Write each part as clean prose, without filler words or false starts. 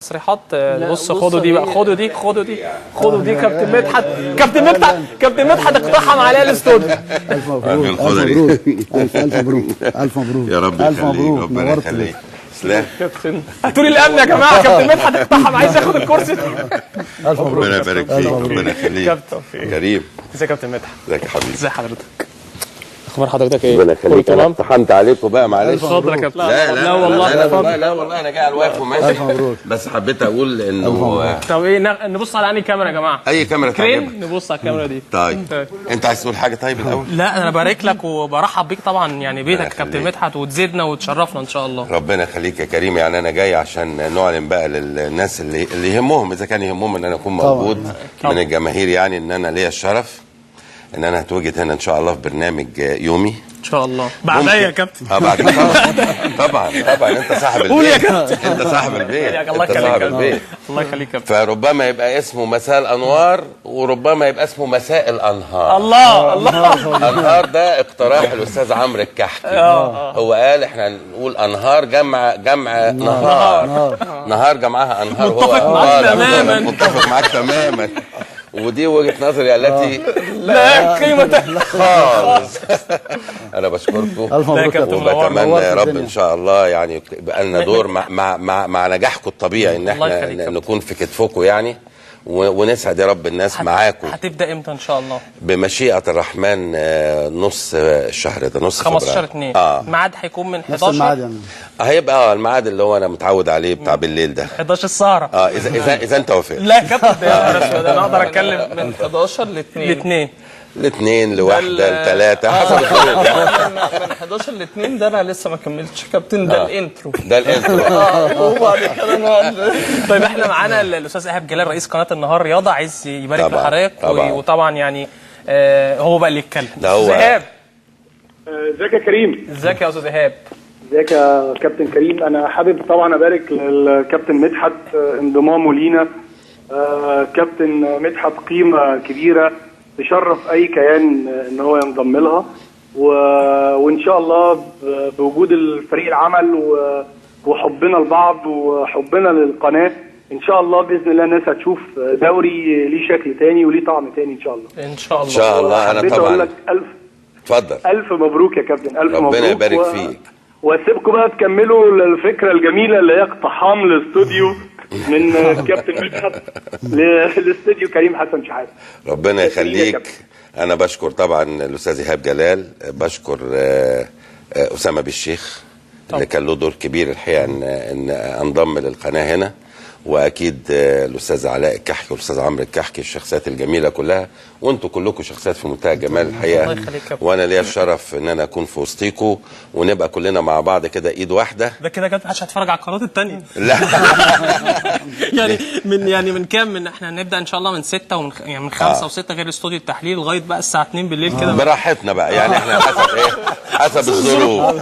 تصريحات. بص خدوا دي بقى، خدوا دي كابتن مدحت، كابتن مدحت اقتحم عليها الاستوديو. الف مبروك الف مبروك الف مبروك يا رب يخليك، ربنا يخليك. سلام كابتن هاتوا لي الامن يا جماعه، كابتن مدحت اقتحم عايز ياخد الكرسي. الف مبروك، ربنا يبارك فيك، ربنا يخليك. كابتن كريم ازيك يا كابتن مدحت؟ ازيك يا حبيبي؟ ازي حضرتك؟ اخبار حضرتك ايه؟ ربنا يخليك. انا اقتحمت عليكم بقى، معلش. اتفضل يا كابتن. لا والله لا والله انا جاي على الواقف وماشي. الف مبروك. بس حبيت اقول انه طب ايه نبص على انهي كاميرا يا جماعه؟ اي كاميرا كريم تعجبك. نبص على الكاميرا دي. طيب انت عايز تقول حاجه طيب الاول؟ لا انا ببارك لك وبرحب بيك طبعا، يعني بيتك ربنا كابتن يخليك. مدحت، وتزيدنا وتشرفنا ان شاء الله. ربنا يخليك يا كريم. يعني انا جاي عشان نعلن بقى للناس اللي يهمهم، اذا كان يهمهم ان انا اكون موجود من الجماهير، يعني ان انا ليا الشرف ان انا هتواجد هنا ان شاء الله في برنامج يومي ان شاء الله. بعدها يا كابتن. بعد طبعا انت صاحب البيت. قول يا كابتن. انت صاحب البيت. الله انت يخليك صاحب يا البيت. كابتن. الله يخليك يا كابتن. فربما يبقى اسمه مساء الانوار، وربما يبقى اسمه مساء الانهار. الله انهار ده اقتراح الاستاذ عمرو الكحكي. هو قال احنا نقول انهار جمع نهار جمعها انهار. متفق معاك تماما. متفق معاك تماما. ودي وجهة نظري التي لا قيمة خالص. انا بشكركم الف مبروك وبتمنى يا رب ان شاء الله يعني يبقى لنا دور مع نجاحكم الطبيعي، ان احنا نكون في كتفكم يعني، ونسعد يا رب الناس معاكم. هتبدا امتى ان شاء الله؟ بمشيئة الرحمن نص الشهر ده، نص 15/2. الميعاد هيكون من 11 نفس الميعاد يعني. هيبقى الميعاد اللي هو انا متعود عليه بتاع بالليل ده 11 السهرة. اذا انت وافقت. لا يا كابتن ده يا نهار اسود، انا اقدر اتكلم من 11 ل2 الاثنين لواحدة لثلاثة حسب الظروف. من 11 ل2 ده انا لسه ما كملتش كابتن. ده الانترو. ده الانترو. وبعد كده نقعد. طيب احنا معانا الاستاذ ايهاب جلال رئيس قناه النهار رياضه، عايز يبارك لحضرتك وطبعا يعني هو بقى اللي يتكلم. استاذ ايهاب ازيك يا كريم؟ ازيك يا استاذ ايهاب؟ ازيك يا كابتن كريم؟ انا حابب طبعا ابارك للكابتن مدحت انضمامه لينا. كابتن مدحت قيمه كبيره تشرف اي كيان ان هو ينضم لها، وان شاء الله بوجود الفريق العمل وحبنا لبعض وحبنا للقناه ان شاء الله باذن الله الناس هتشوف دوري ليه شكل تاني وليه طعم تاني ان شاء الله. ان شاء الله. ان شاء الله. انا طبعا اقول لك اتفضل. الف مبروك يا كابتن. الف مبروك. ربنا يبارك فيك. واسيبكم بقى تكملوا الفكره الجميله اللي هي اقتحام الاستوديو من كابتن مدحت للاستوديو كريم حسن شحاته. ربنا يخليك. انا بشكر طبعا الاستاذ ايهاب جلال، بشكر اسامه بالشيخ اللي كان له دور كبير الحقيقه ان انضم للقناه هنا، واكيد الاستاذ علاء الكحكي والاستاذ عمرو الكحكي، الشخصيات الجميله كلها، وانتم كلكم شخصيات في منتهى الجمال الحقيقه. وانا ليا الشرف ان انا اكون في وسطيكم ونبقى كلنا مع بعض كده ايد واحده. ده كده كده محدش هيتفرج على القنوات الثانيه. لا يعني من كام؟ من احنا هنبدا ان شاء الله من 6 من 5 و6 غير استوديو التحليل لغايه بقى الساعه 2 بالليل كده. براحتنا بقى يعني، احنا حسب ايه؟ حسب الظروف.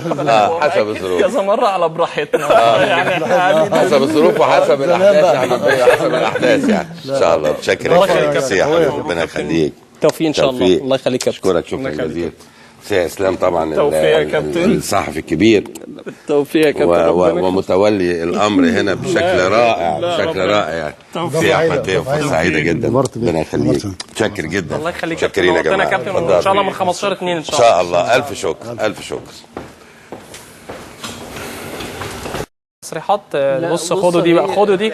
حسب الظروف. كذا مره على براحتنا. يعني احنا حسب الظروف وحسب الاحداث يا حبيبي، حسب الاحداث يعني. ان شاء الله. متشكر يا حبيبي. ربنا يخليك. توفيق ان شاء الله. الله يخليك يا كابتن. اشكرك شكرا جزيلا. سي اسلام طبعا توفيق يا كابتن. الصحفي الكبير. توفيق يا كابتن. ومتولي الامر هنا بشكل رائع، بشكل رائع. سي احمد بيه، فرصه سعيده جدا. ربنا يخليك. متشكر جدا. الله يخليك. متشكرين يا جماعه. كابتن وان شاء الله من 15/2 ان شاء الله. ان شاء الله. الف شكر. الف شكر. تصريحات. بص خدوا دي بقى، خدوا دي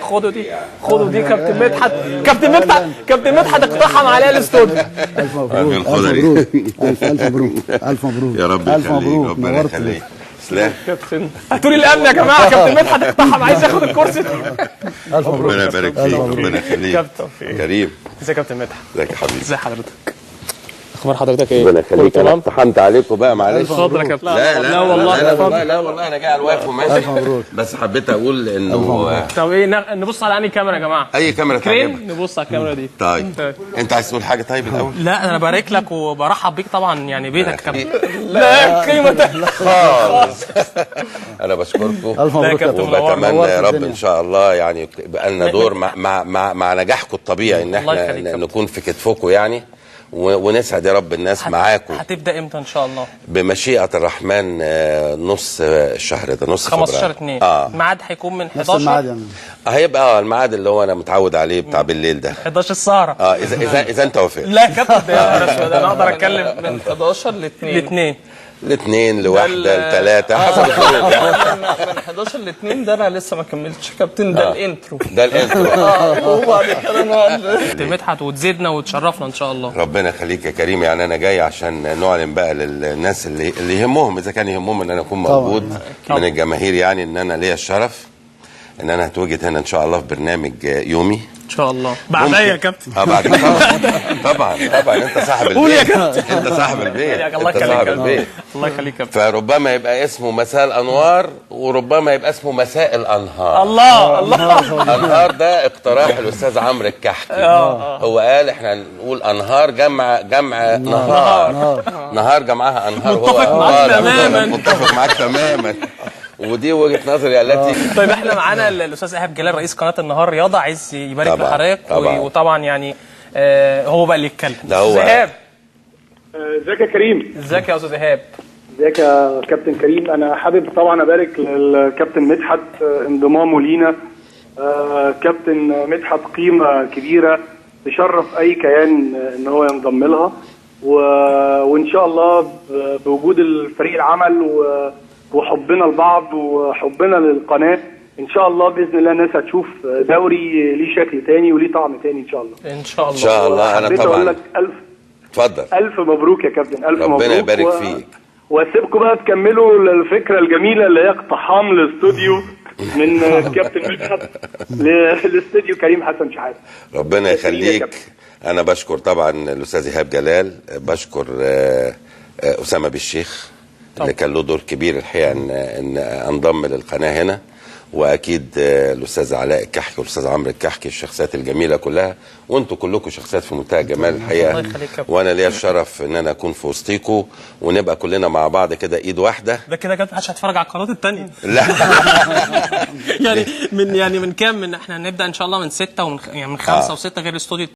كابتن مدحت اقتحم عليها الاستوديو. الف مبروك الف مبروك الف مبروك يا رب يخليك. ربنا يخليك. سلام كابتن هاتوا لي الامن يا جماعه، كابتن مدحت اقتحم عايز ياخد الكرسي. الف مبروك. ربنا يبارك فيك. ربنا يخليك. كابتن كريم ازيك يا كابتن مدحت؟ ازيك يا حبيبي؟ ازي حضرتك؟ اخبار حضرتك ايه؟ ربنا يخليك. انا اقتحمت عليكم بقى، معلش. اتفضل يا كابتن. لا والله انا جاي على الواقف وماشي. الف مبروك. بس حبيت اقول انه طب ايه نبص على انهي كاميرا يا جماعه؟ اي كاميرا تعجبك. كريم نبص على الكاميرا دي. طيب انت عايز تقول حاجه طيب الاول؟ لا انا ببارك لك وبرحب بيك طبعا، يعني بيتك كابتن. لا قيمة خالص. انا بشكركم الف مبروك وبتمنى يا رب ان شاء الله يعني يبقى لنا دور مع نجاحكم الطبيعي، ان احنا نكون في كتفكم يعني، ونسعد يا رب الناس معاكم. هتبدا امتى ان شاء الله؟ بمشيئه الرحمن نص الشهر ده، نص 15/2. الميعاد هيكون من 11 الميعاد يعني. هيبقى الميعاد اللي هو انا متعود عليه بتاع بالليل ده 11 السهره. اذا انت وافقت. لا يا كابتن ده يا نهار اسود، انا اقدر اتكلم من 11 ل 2. الاثنين الاثنين لواحده لثلاثه حسب الظروف يعني. من 11 ل 2 ده انا لسه ما كملتش يا كابتن. ده الانترو. ده الانترو. وبعد كده نقعد مدحت وتزيدنا وتشرفنا ان شاء الله. ربنا يخليك يا كريم. يعني انا جاي عشان نعلن بقى للناس اللي يهمهم، اذا كان يهمهم ان انا اكون موجود من الجماهير، يعني ان انا ليا الشرف ان انا هتواجد هنا ان شاء الله في برنامج يومي ان شاء الله. بعدين يا كابتن. بعد طبعا انت صاحب البيت. قول يا كابتن. انت صاحب البيت. الله يخليك يا كابتن. الله يخليك يا كابتن. فربما يبقى اسمه مساء الانوار، وربما يبقى اسمه مساء الانهار. الله. انهار ده اقتراح الاستاذ عمرو الكحكي. هو قال احنا نقول انهار جمع نهار جمعها انهار. متفق معاك تماما. متفق معاك تماما. ودي وجهه نظري التي طيب احنا معانا الاستاذ ايهاب جلال رئيس قناه النهار رياضه، عايز يبارك لحضرتك وطبعا يعني هو بقى اللي يتكلم. استاذ ايهاب. ازيك يا كريم؟ ازيك يا استاذ ايهاب؟ ازيك يا كابتن كريم؟ انا حابب طبعا ابارك للكابتن مدحت انضمامه لينا. كابتن مدحت قيمه كبيره تشرف اي كيان ان هو ينضم لها، وان شاء الله بوجود الفريق العمل وحبنا لبعض وحبنا للقناه ان شاء الله باذن الله الناس هتشوف دوري ليه شكل تاني وليه طعم تاني ان شاء الله. ان شاء الله. ان شاء الله. انا طبعا اقول لك اتفضل. الف مبروك يا كابتن. الف مبروك. ربنا يبارك فيك. واسيبكم بقى تكملوا الفكره الجميله اللي هي اقتحام الاستوديو من كابتن مدحت لاستوديو كريم حسن شحاته. ربنا يخليك. انا بشكر طبعا الاستاذ ايهاب جلال، بشكر اسامه بالشيخ اللي كان له دور كبير الحقيقه ان انضم للقناه هنا، واكيد الاستاذ علاء الكحكي والاستاذ عمرو الكحكي، الشخصيات الجميله كلها، وانتم كلكم شخصيات في منتهى الجمال الحقيقه. وانا ليا الشرف ان انا اكون في وسطيكم ونبقى كلنا مع بعض كده ايد واحده. ده كده كابتن محدش هيتفرج على القنوات الثانيه. لا يعني من كام؟ من احنا هنبدا ان شاء الله من 6 ومن 5 و6 غير الاستوديو